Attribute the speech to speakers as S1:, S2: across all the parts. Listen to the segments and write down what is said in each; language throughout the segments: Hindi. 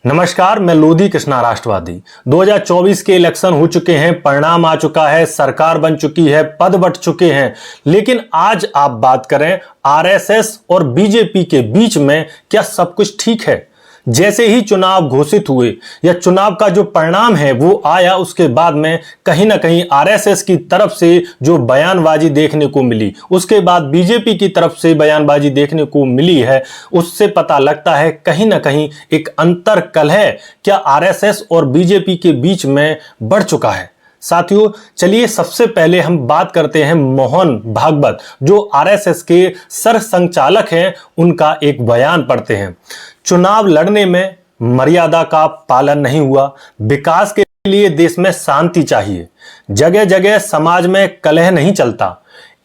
S1: नमस्कार, मैं लोधी कृष्णा राष्ट्रवादी। 2024 के इलेक्शन हो चुके हैं, परिणाम आ चुका है, सरकार बन चुकी है, पद बंट चुके हैं। लेकिन आज आप बात करें आरएसएस और बीजेपी के बीच में क्या सब कुछ ठीक है? जैसे ही चुनाव घोषित हुए या चुनाव का जो परिणाम है वो आया, उसके बाद में कहीं ना कहीं आरएसएस की तरफ से जो बयानबाजी देखने को मिली, उसके बाद बीजेपी की तरफ से बयानबाजी देखने को मिली है, उससे पता लगता है कहीं ना कहीं एक अंतर कलह क्या आरएसएस और बीजेपी के बीच में बढ़ चुका है। साथियों, चलिए सबसे पहले हम बात करते हैं मोहन भागवत, जो आरएसएस के सरसंघचालक हैं, उनका एक बयान पढ़ते हैं। चुनाव लड़ने में मर्यादा का पालन नहीं हुआ, विकास के लिए देश में शांति चाहिए, जगह जगह समाज में कलह नहीं चलता।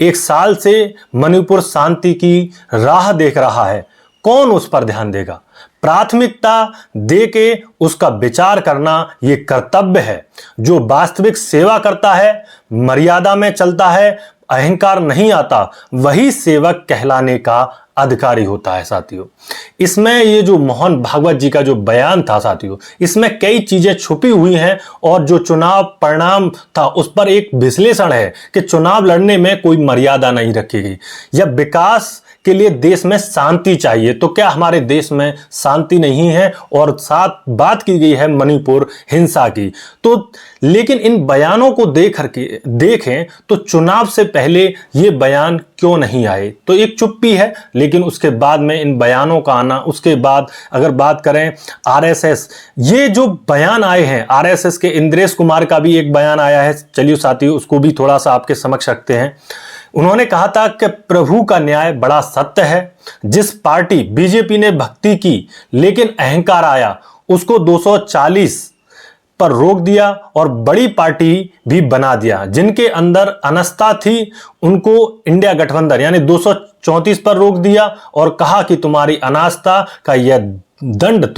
S1: 1 साल से मणिपुर शांति की राह देख रहा है, कौन उस पर ध्यान देगा? प्राथमिकता देके उसका विचार करना यह कर्तव्य है। जो वास्तविक सेवा करता है, मर्यादा में चलता है, अहंकार नहीं आता, वही सेवक कहलाने का अधिकारी होता है। साथियों, इसमें ये जो मोहन भागवत जी का जो बयान था साथियों, इसमें कई चीजें छुपी हुई हैं और जो चुनाव परिणाम था उस पर एक विश्लेषण है कि चुनाव लड़ने में कोई मर्यादा नहीं रखी गई या विकास के लिए देश में शांति चाहिए। तो क्या हमारे देश में शांति नहीं है? और साथ बात की गई है मणिपुर हिंसा की। तो लेकिन इन बयानों को देखें तो चुनाव से पहले ये बयान क्यों नहीं आए? तो एक चुप्पी है, लेकिन उसके बाद में इन बयानों का आना, उसके बाद अगर बात करें आरएसएस, ये जो बयान आए हैं आरएसएस के इंद्रेश कुमार का भी एक बयान आया है। चलिए साथियों, उसको भी थोड़ा सा आपके समक्ष रखते हैं। उन्होंने कहा था कि प्रभु का न्याय बड़ा सत्य है। जिस पार्टी बीजेपी ने भक्ति की लेकिन अहंकार आया, उसको 240 पर रोक दिया और बड़ी पार्टी भी बना दिया। जिनके अंदर अनास्था थी उनको इंडिया गठबंधन यानी 234 पर रोक दिया और कहा कि तुम्हारी अनास्था का यह दंड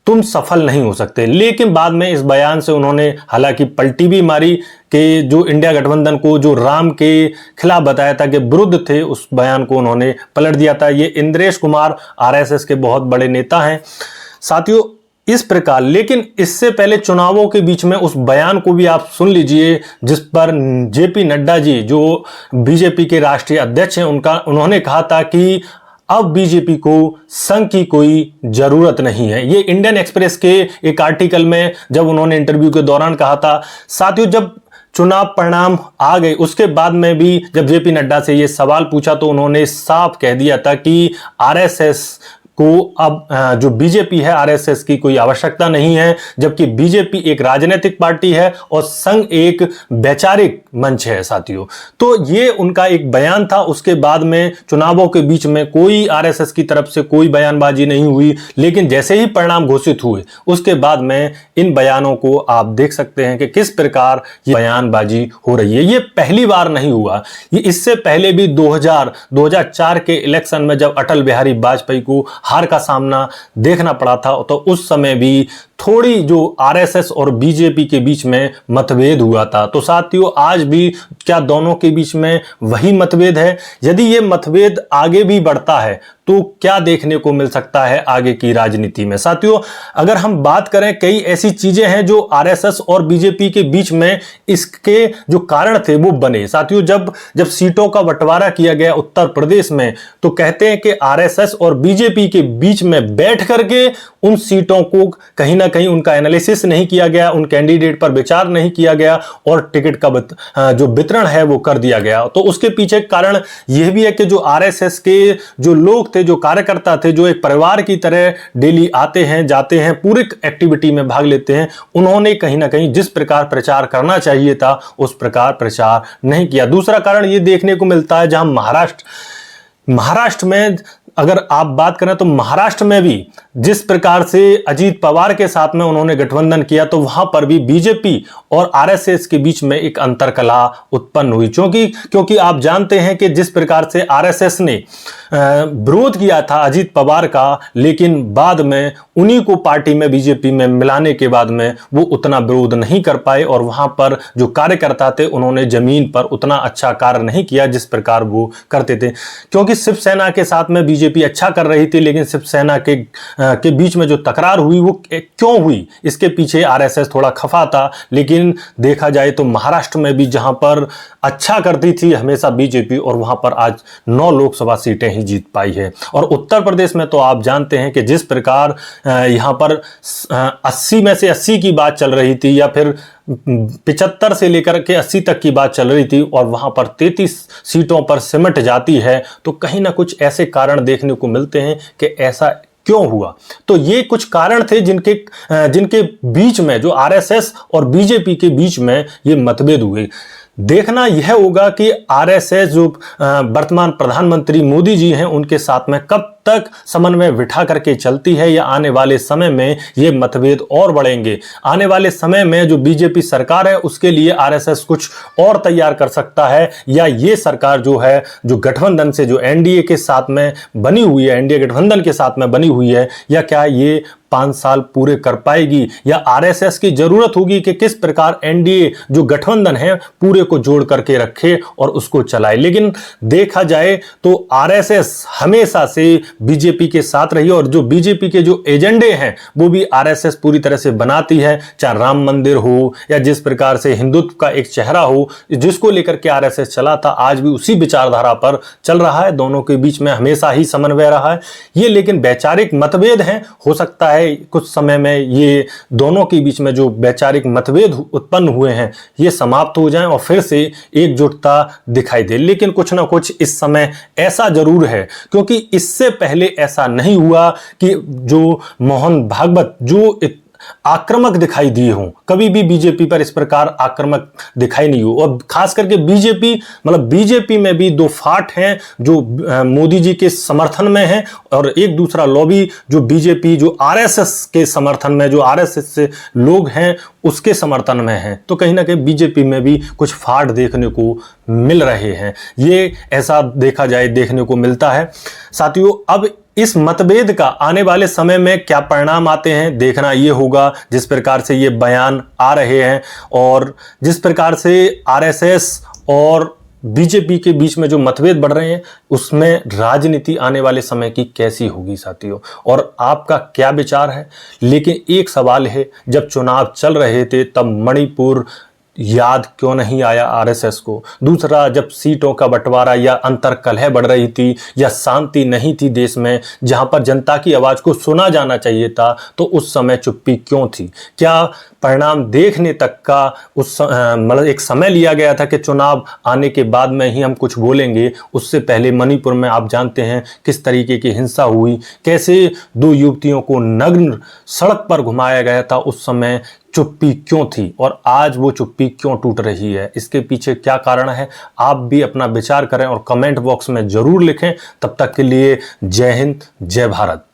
S1: तुम सफल नहीं हो सकते। लेकिन बाद में इस बयान से उन्होंने हालांकि पलटी भी मारी कि जो इंडिया गठबंधन को जो राम के खिलाफ बताया था कि विरुद्ध थे, उस बयान को उन्होंने पलट दिया था। ये इंद्रेश कुमार आरएसएस के बहुत बड़े नेता हैं साथियों। इस प्रकार, लेकिन इससे पहले चुनावों के बीच में उस बयान को भी आप सुन लीजिए जिस पर जेपी नड्डा जी, जो बीजेपी के राष्ट्रीय अध्यक्ष हैं, उन्होंने कहा था कि अब बीजेपी को संघ की कोई जरूरत नहीं है। ये इंडियन एक्सप्रेस के एक आर्टिकल में जब उन्होंने इंटरव्यू के दौरान कहा था। साथियों, जब चुनाव परिणाम आ गए उसके बाद में भी जब जेपी नड्डा से ये सवाल पूछा तो उन्होंने साफ कह दिया था कि आरएसएस को अब जो बीजेपी है, आरएसएस की कोई आवश्यकता नहीं है, जबकि बीजेपी एक राजनीतिक पार्टी है और संघ एक वैचारिक मंच है साथियों। तो ये उनका एक बयान था। उसके बाद में चुनावों के बीच में कोई आरएसएस की तरफ से कोई बयानबाजी नहीं हुई, लेकिन जैसे ही परिणाम घोषित हुए उसके बाद में इन बयानों को आप देख सकते हैं कि किस प्रकार ये बयानबाजी हो रही है। ये पहली बार नहीं हुआ, ये इससे पहले भी 2004 के इलेक्शन में जब अटल बिहारी वाजपेयी को हार का सामना देखना पड़ा था, तो उस समय भी थोड़ी जो आरएसएस और बीजेपी के बीच में मतभेद हुआ था। तो साथियों, आज भी क्या दोनों के बीच में वही मतभेद है? यदि ये मतभेद आगे भी बढ़ता है तो क्या देखने को मिल सकता है आगे की राजनीति में? साथियों, अगर हम बात करें, कई ऐसी चीजें हैं जो आरएसएस और बीजेपी के बीच में इसके जो कारण थे वो बने। साथियों, जब सीटों का बंटवारा किया गया उत्तर प्रदेश में, तो कहते हैं कि आरएसएस और बीजेपी के बीच में बैठ करके उन सीटों को कहीं ना कहीं उनका एनालिसिस नहीं किया गया, उन कैंडिडेट पर विचार नहीं किया गया और टिकट का जो वितरण है वो कर दिया गया। तो उसके पीछे कारण यह भी है कि जो आरएसएस के जो लोग थे, जो कार्यकर्ता थे, जो एक परिवार की तरह डेली आते हैं, जाते हैं, पूरी एक्टिविटी में भाग लेते हैं, उन्होंने कहीं ना कहीं जिस प्रकार प्रचार करना चाहिए था उस प्रकार प्रचार नहीं किया। दूसरा कारण यह देखने को मिलता है, जहां महाराष्ट्र में अगर आप बात करें तो महाराष्ट्र में भी जिस प्रकार से अजीत पवार के साथ में उन्होंने गठबंधन किया, तो वहां पर भी बीजेपी और आरएसएस के बीच में एक अंतरकला उत्पन्न हुई। क्योंकि आप जानते हैं कि जिस प्रकार से आरएसएस ने विरोध किया था अजीत पवार का, लेकिन बाद में उन्हीं को पार्टी में बीजेपी में मिलाने के बाद में वो उतना विरोध नहीं कर पाए और वहां पर जो कार्यकर्ता थे उन्होंने जमीन पर उतना अच्छा कार्य नहीं किया जिस प्रकार वो करते थे। क्योंकि शिवसेना के साथ में बीजेपी बीजेपी अच्छा कर रही थी, लेकिन शिवसेना के बीच में जो तकरार हुई वो क्यों हुई, इसके पीछे आरएसएस थोड़ा खफा था। लेकिन देखा जाए तो महाराष्ट्र में भी जहां पर अच्छा करती थी हमेशा बीजेपी, और वहां पर आज 9 लोकसभा सीटें ही जीत पाई है। और उत्तर प्रदेश में तो आप जानते हैं कि जिस प्रकार यहां पर 80 में से 80 की बात चल रही थी, या फिर 75 से लेकर के 80 तक की बात चल रही थी, और वहां पर 33 सीटों पर सिमट जाती है, तो कहीं ना कुछ ऐसे कारण देखने को मिलते हैं कि ऐसा क्यों हुआ। तो ये कुछ कारण थे जिनके बीच में, जो आरएसएस और बीजेपी के बीच में ये मतभेद हुए। देखना यह होगा कि आरएसएस जो वर्तमान प्रधानमंत्री मोदी जी हैं उनके साथ में कब तक समन्वय बिठा करके चलती है, या आने वाले समय में ये मतभेद और बढ़ेंगे। आने वाले समय में जो बीजेपी सरकार है उसके लिए आरएसएस कुछ और तैयार कर सकता है, या ये सरकार जो है, जो गठबंधन से, जो एनडीए के साथ में बनी हुई है, एनडीए गठबंधन के साथ में बनी हुई है, या क्या ये 5 साल पूरे कर पाएगी, या आरएसएस की जरूरत होगी कि किस प्रकार एनडीए जो गठबंधन है पूरे को जोड़ करके रखे और उसको चलाए। लेकिन देखा जाए तो आरएसएस हमेशा से बीजेपी के साथ रही, और जो बीजेपी के जो एजेंडे हैं वो भी आरएसएस पूरी तरह से बनाती है, चाहे राम मंदिर हो या जिस प्रकार से हिंदुत्व का एक चेहरा हो, जिसको लेकर के आरएसएस चला था, आज भी उसी विचारधारा पर चल रहा है। दोनों के बीच में हमेशा ही समन्वय रहा है ये, लेकिन वैचारिक मतभेद हैं। हो सकता है कुछ समय में ये दोनों के बीच में जो वैचारिक मतभेद उत्पन्न हुए हैं ये समाप्त हो जाएं और फिर से एकजुटता दिखाई दे। लेकिन कुछ ना कुछ इस समय ऐसा जरूर है, क्योंकि इससे पहले ऐसा नहीं हुआ कि जो मोहन भागवत जो आक्रामक दिखाई दिए हों, कभी भी बीजेपी पर इस प्रकार आक्रामक दिखाई नहीं हो। और खास करके बीजेपी, मतलब बीजेपी में भी 2 फाट हैं, जो मोदी जी के समर्थन में हैं, और एक दूसरा लॉबी जो बीजेपी जो आरएसएस के समर्थन में, जो आरएसएस से लोग हैं उसके समर्थन में हैं। तो कहीं ना कहीं बीजेपी में भी कुछ फाट देखने को मिल रहे हैं, ये ऐसा देखा जाए देखने को मिलता है। साथियों, अब इस मतभेद का आने वाले समय में क्या परिणाम आते हैं देखना ये होगा। जिस प्रकार से ये बयान आ रहे हैं और जिस प्रकार से आरएसएस और बीजेपी के बीच में जो मतभेद बढ़ रहे हैं, उसमें राजनीति आने वाले समय की कैसी होगी साथियों, और आपका क्या विचार है। लेकिन एक सवाल है, जब चुनाव चल रहे थे तब मणिपुर याद क्यों नहीं आया आरएसएस को। दूसरा, जब सीटों का बंटवारा या अंतर कलह बढ़ रही थी या शांति नहीं थी देश में, जहां पर जनता की आवाज को सुना जाना चाहिए था, तो उस समय चुप्पी क्यों थी। क्या परिणाम देखने तक का मतलब एक समय लिया गया था कि चुनाव आने के बाद में ही हम कुछ बोलेंगे। उससे पहले मणिपुर में आप जानते हैं किस तरीके की हिंसा हुई, कैसे 2 युवतियों को नग्न सड़क पर घुमाया गया था। उस समय चुप्पी क्यों थी, और आज वो चुप्पी क्यों टूट रही है, इसके पीछे क्या कारण है। आप भी अपना विचार करें और कमेंट बॉक्स में जरूर लिखें। तब तक के लिए जय हिंद, जय भारत।